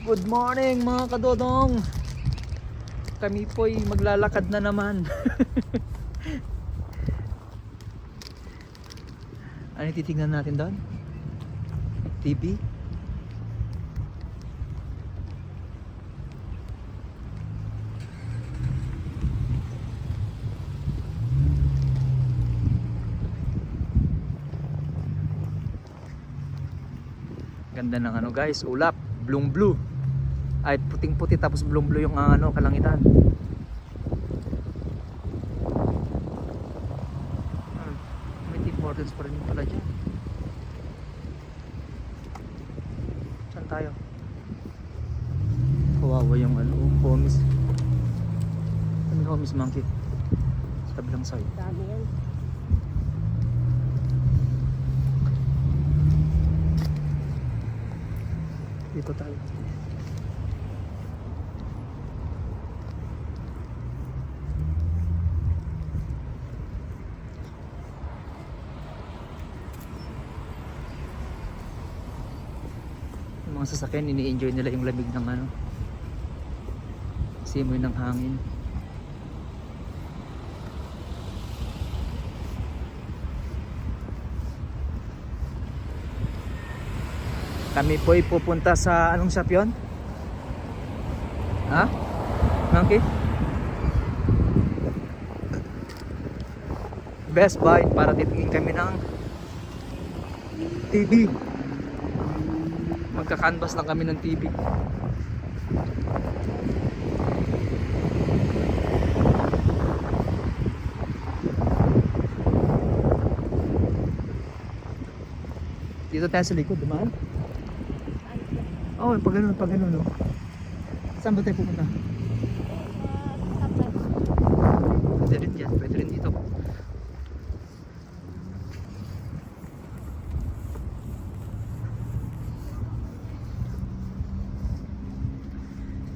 Good morning mga kadodong. Kami po'y maglalakad na naman. Ano titignan natin doon? TV? Ganda ng ano guys, ulap, blue blue. Ay puting puti tapos blue blue yung ano kalangitan. May importance pa rin pala dyan. Saan tayo? Kawawa yung ano, homies. Ano yung homies monkey? Sa kabilang side. Dami yan. Dito tayo. Yung mga sasakyan, ini-enjoy nila yung lamig ng ano, simoy ng hangin. Kami po'y pupunta sa anong shop yun? Ha? Monkey? Best Buy para titingin kami ng TV. Magka-canvas lang kami ng TV. Dito tayo sa likod, dumaan? Oh, pag ganun, no? Saan ba tayo pupunta? Pwede rin dyan, pwede rin dito.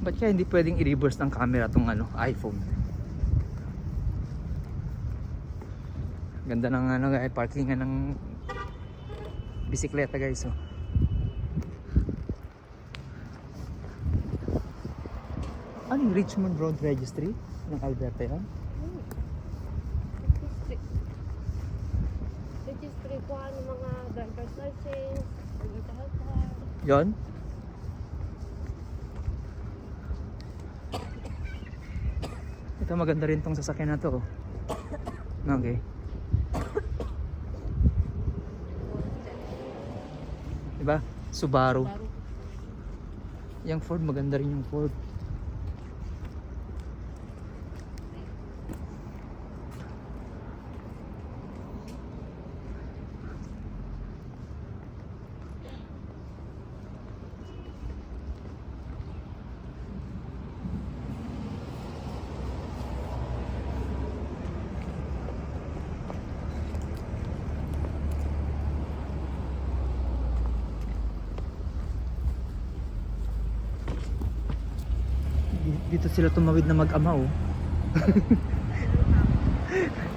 Ba't kaya hindi pwedeng i-reverse ng camera tong ano, iPhone? Ganda ng ano, parkingan ng bisikleta guys, oh. Ano yung Richmond Road Registry ng Alberta yan? Registry ko ano mga driver's license, Alberta Health Card. Yon? Ito maganda rin tong sasakyan na to, oh. Okay. Diba? Subaru. Yung Ford, maganda rin yung Ford. Dito sila tumawid na mag-ama, oh.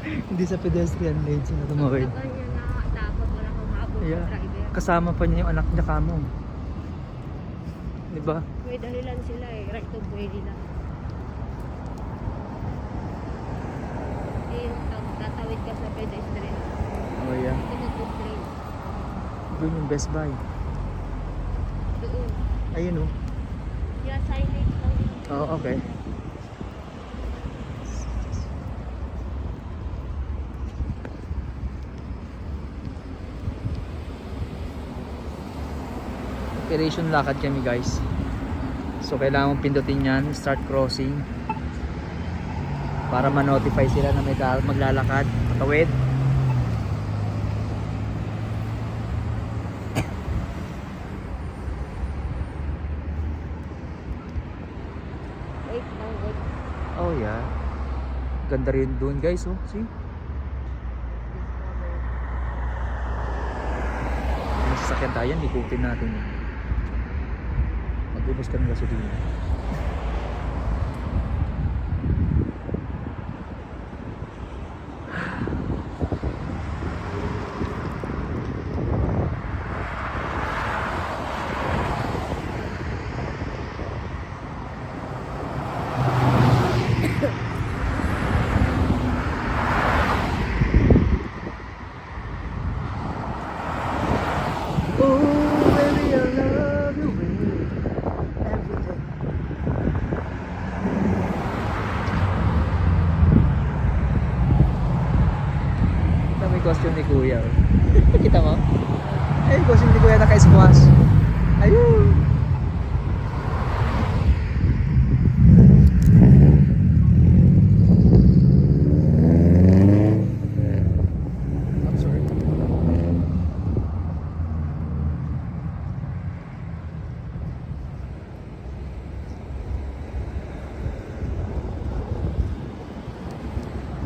Hindi sa pedestrian lane sila tumawid. Ang niya na dapat wala kang maabot Yeah. sa driver. Kasama pa niya yung anak niya kamo. Diba? May dahilan sila eh, right of way nila. Eh, tatawid ka sa pedestrian. Oh yeah. Ito mag-train. Doon yung Best Buy. Doon. Ayun, oh. Yeah, signage lang din. Oh, okay. Operation lakad kami guys. So kailangan mong pindutin yan, start crossing, para ma-notify sila na may maglalakad, patawid. Wait lang, wait. Oh yeah. Ganda rin doon guys, oh. See? Yung sasakyan tayo, ikutin natin yun. Mag-ubos ka ng gasolina. Kuya. Oh. Kita mo? Ay, costume ni Kuya naka-squash. Ayun! I'm sorry.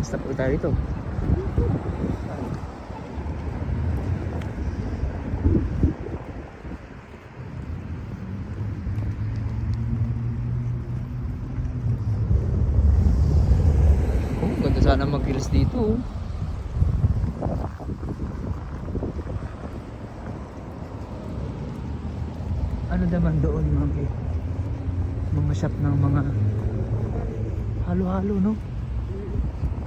Stop po tayo dito. Oh, ganda sana mag-kills dito. Oh. Ano naman doon mga shop ng mga halo-halo, no?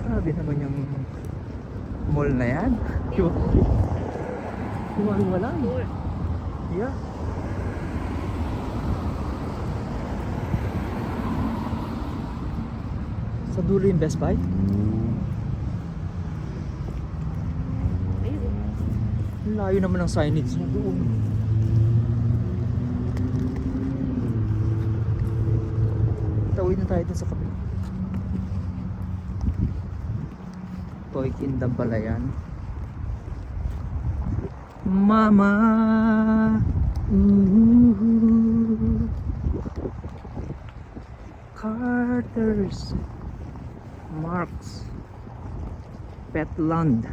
Grabe naman yung mall na yan. Wala. Yeah. Sa dulo yung Best Buy? Ang layo naman ng signage niya doon. Tawid na tayo dun sa kapit. Toy Kingdom pala yan. Mama, ooh, Carter's, Marks, Petland.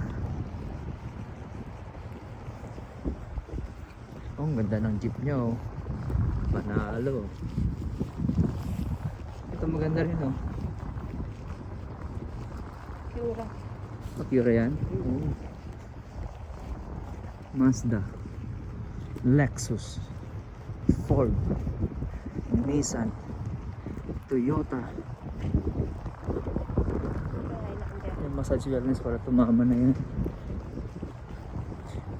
Oh, ang ganda ng jeep niya, oh. Panalo. Ito maganda rin, oh. Pura. Pure yan? Oo. Mazda, Lexus, Ford, Nissan, Toyota. Yung massage wellness para tumama na yan.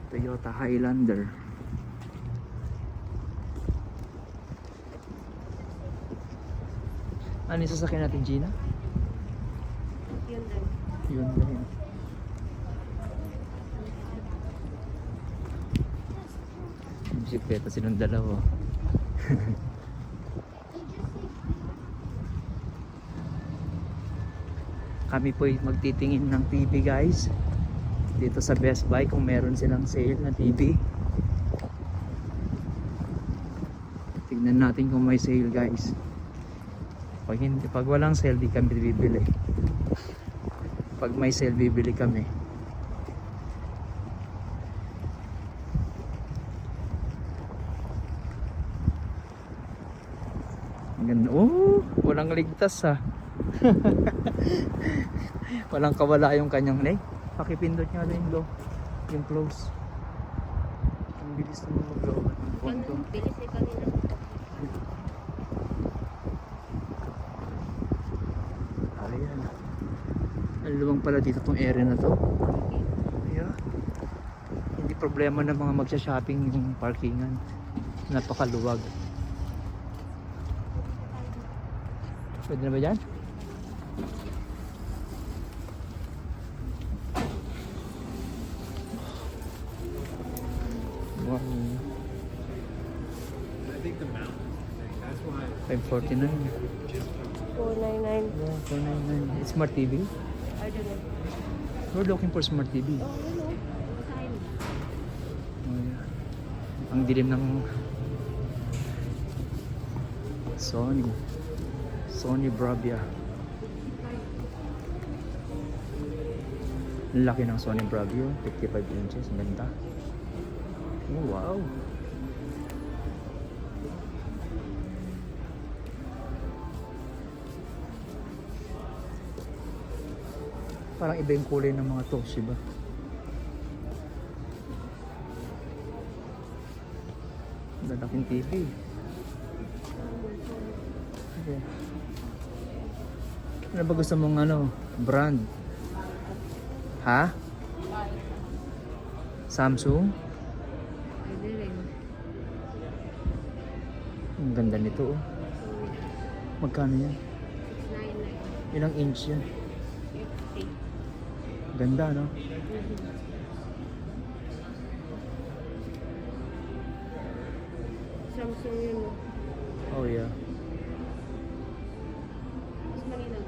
Toyota Highlander. Ano yung sasakyan natin, Gina? Yun lang. Yun na yun. Bisikleta silang dalawa. Kami po magtitingin ng TV, guys, dito sa Best Buy kung meron silang sale na TV. Tignan natin kung may sale, guys. Pag walang sale, di kami bibili. Pag may sale, bibili kami. Ganda. Oh, walang ligtas, ha. Walang kawala yung kanyang leg. Pakipindot niya na yung low, yung close. Ang bilis naman mag-low ng konto. Ganun, bilis eh kanina. Ayan. Ang luwang pala dito tong area na to. Yeah. Hindi problema ng mga magsha-shopping yung parkingan. Napakaluwag. Pwede na ba dyan? Wow. I think the mountain thing, that's why 549. 499. Yeah, 499. It's smart TV. I don't know. We're looking for smart TV. Oh, hello. Time. Oh, yeah. Ang dilim ng Sony Bravia. Ang laki ng Sony Bravia, 55 inches, ang ganda. Oh, wow. Parang iba yung kulay ng mga Toshiba. Lalaking TV. Okay. Ano ba gusto mong brand? Ha? Samsung? Pwede rin. Ang ganda nito, oh. Magkano yan? 699. Ilang inch yan? 50. Ganda, no? Samsung yun. Oh yeah. Mas malinaw.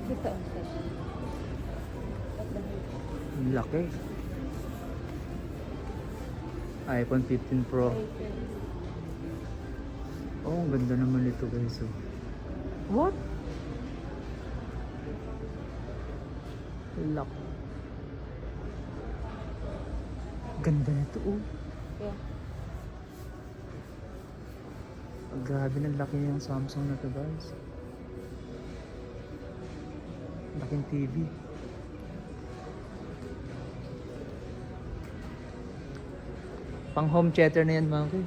Ito. Ang laki. iPhone 15 Pro. Oh, ang ganda naman ito guys. Oh. What? Lock. Ganda nito oh. Yeah. Grabe ng laki ng Samsung na to guys. Laking TV. Pang home theater na yan mga ko.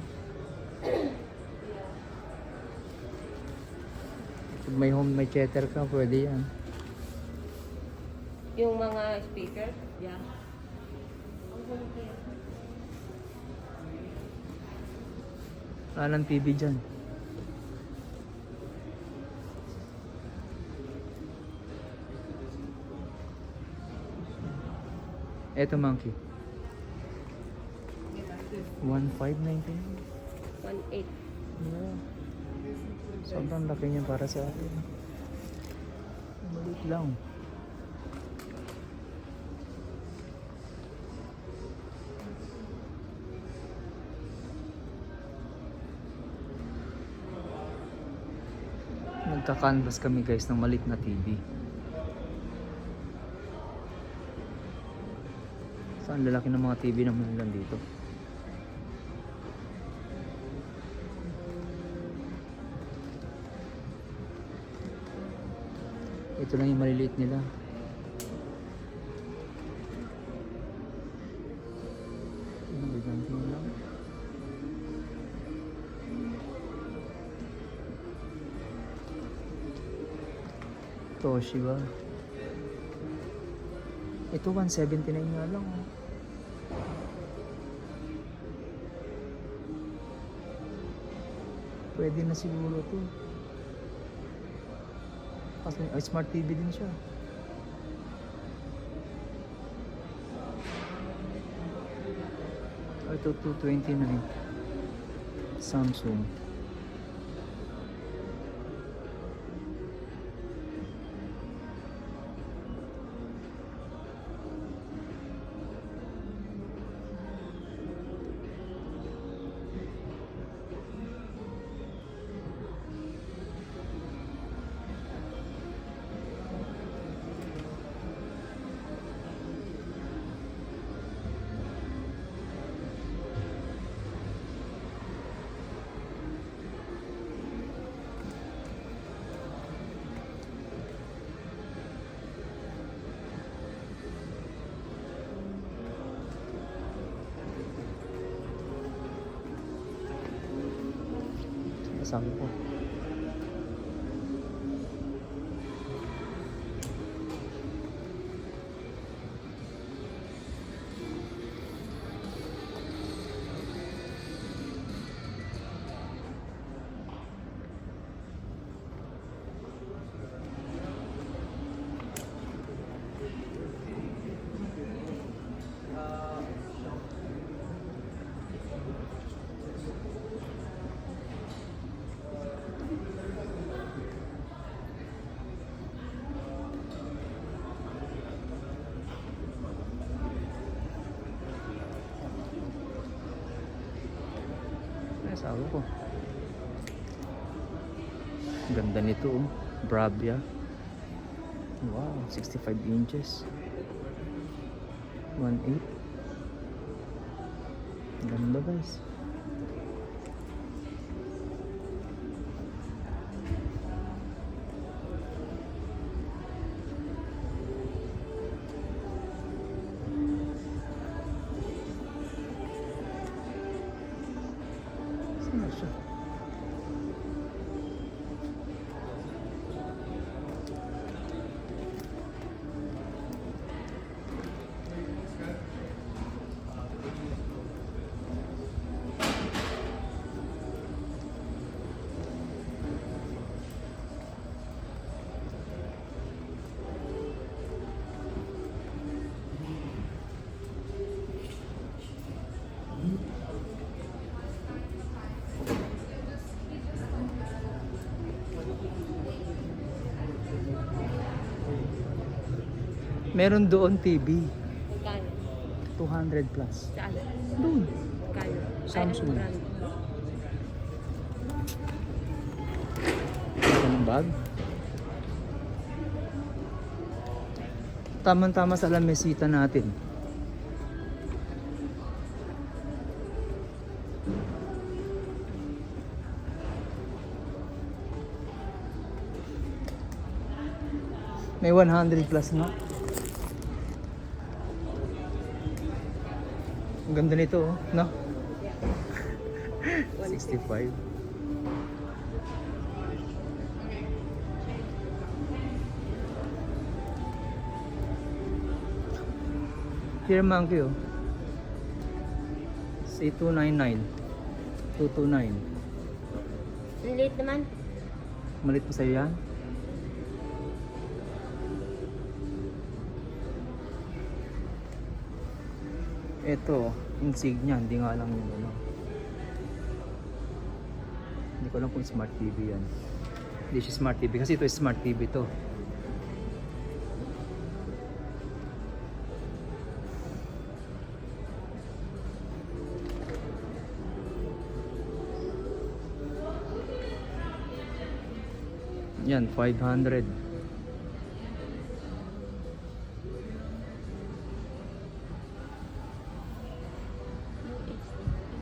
Pag may home may theater ka, pwede yan. Yung mga speaker? Yeah. Wala ng TV dyan. Eto monkey. 1,599. 1.8. Yeah. Sobrang laki niya para sa akin. Maliit lang. Nagka-canvas kami guys ng maliit na TV. Saan lalaki ng mga TV naman lang dito. Ito lang yung maliliit nila. Ganti lang. Toshiba. Ito 179 nga lang. Oh. Pwede na siguro to. Kasi ay, smart TV din siya. Ito 229. Samsung. Sabi ko. Sabi ko. Ganda nito oh. Bravia. Wow, 65 inches. 1.8. Ganda guys. Saan siya? Meron doon TV. Magkano? 200 plus. Saan? Doon. Magkano? Samsung. Ay, ano, Ito ng bag. Tama-tama sa lamesita natin. May 100 plus nga. Ang ganda nito, oh, no? 65. Here monkey, oh. Say 299. 229. Ang late naman. Malit pa sa'yo yan? Ito, insignia, hindi nga lang yung ano. Hindi ko alam kung smart TV yan. Hindi siya smart TV kasi ito is smart TV to. Yan, 500.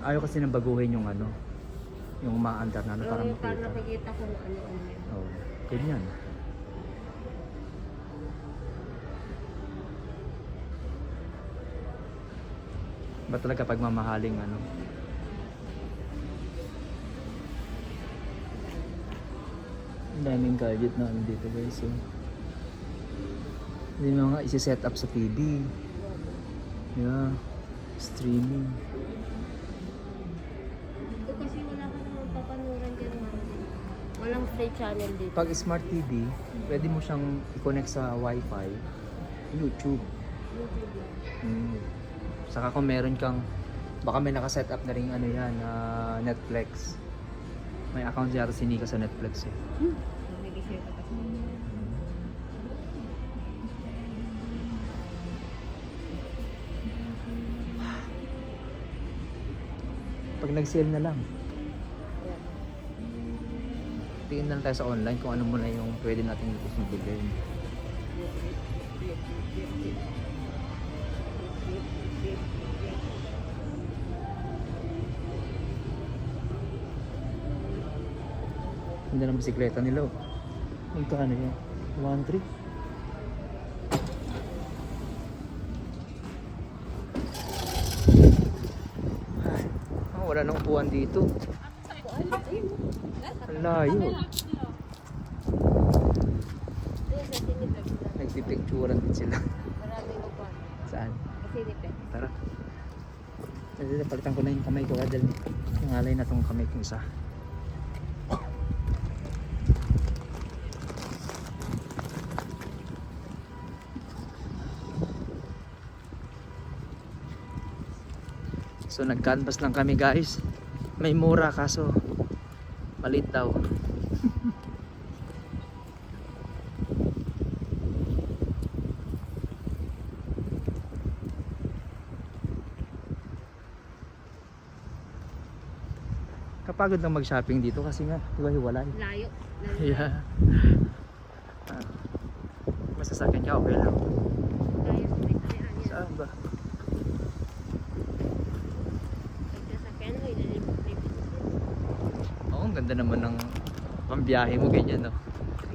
Ayaw kasi nang baguhin yung ano, yung umaandar na ano para Yung parang makita. nakikita ko ano-ano yan. Oh, ganyan. Ba talaga pagmamahaling ano? Ang daming gadget na ano dito guys. So, hindi mo nga isi-set up sa TV. Yeah, streaming. Ito kasi wala ka naman papanuran dyan. Walang free channel dito. Pag smart TV, pwede mo siyang i-connect sa Wi-Fi, YouTube. Mm. Saka kung meron kang, baka may nakaset up na rin ano yan, Netflix. May account yata si Nika sa Netflix eh. Nag-share ka kasi. Pag nag-sale na lang, tingin na lang tayo sa online kung ano muna yung pwede natin bilhin. Ganda ng bisikleta nila, oh. Magkano yan? 1.3? Ay, wala nang upuan dito. Ang layo. Doon sa sinipeg na. Nagpipicturan din sila. Maraming upan. Saan? Sa sinipeg. Tara. Palitan ko na yung kamay ko, Adel. Yung alay na tong kamay kong isa. So nag-canvas lang kami guys. May mura kaso malit daw. Kapagod lang mag-shopping dito kasi nga, di ba hiwalay? Layo. Yeah. Masasakyan ka, okay lang. Layo. May Saan ba? Pagkasakyan mo, ilalipit. Oo, ang ganda naman ng pambiyahe mo ganyan, no?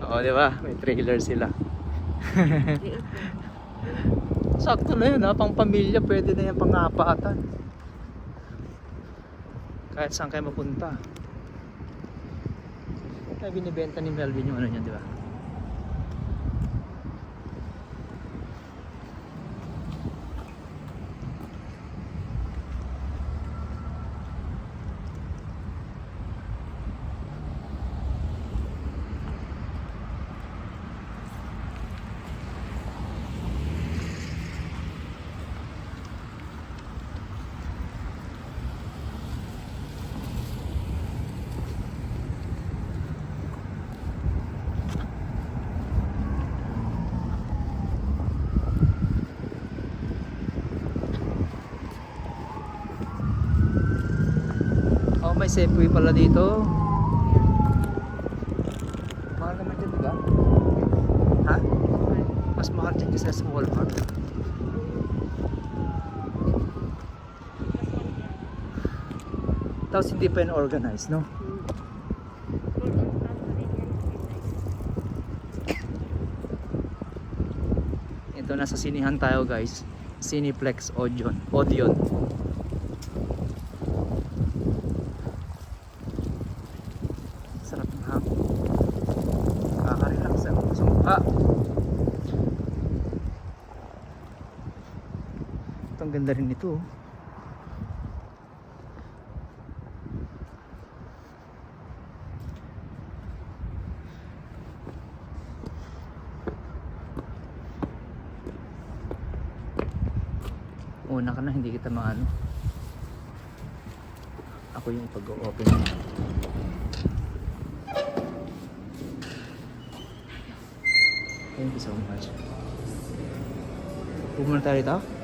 Oo, di ba? May trailer sila. Sakto na yun, ha? Pang pamilya, pwede na yan pang-apatan. Kahit saan kayo mapunta. Kaya binibenta ni Melvin yung ano niya, di ba? may Safeway pala dito. Mahal naman dyan, diba? Ha? Mas mahal dyan kasi sa Walmart. Tapos hindi pa yun organized, no? Ito, nasa sinihan tayo guys. Cineplex Odeon. Sarap ng hangin. Nakaka-relax sa mukha. Ito, ang ganda rin nito. Una ka na, hindi kita maano. Ako yung pag-open. Thank you so much. Pumunta tayo dito?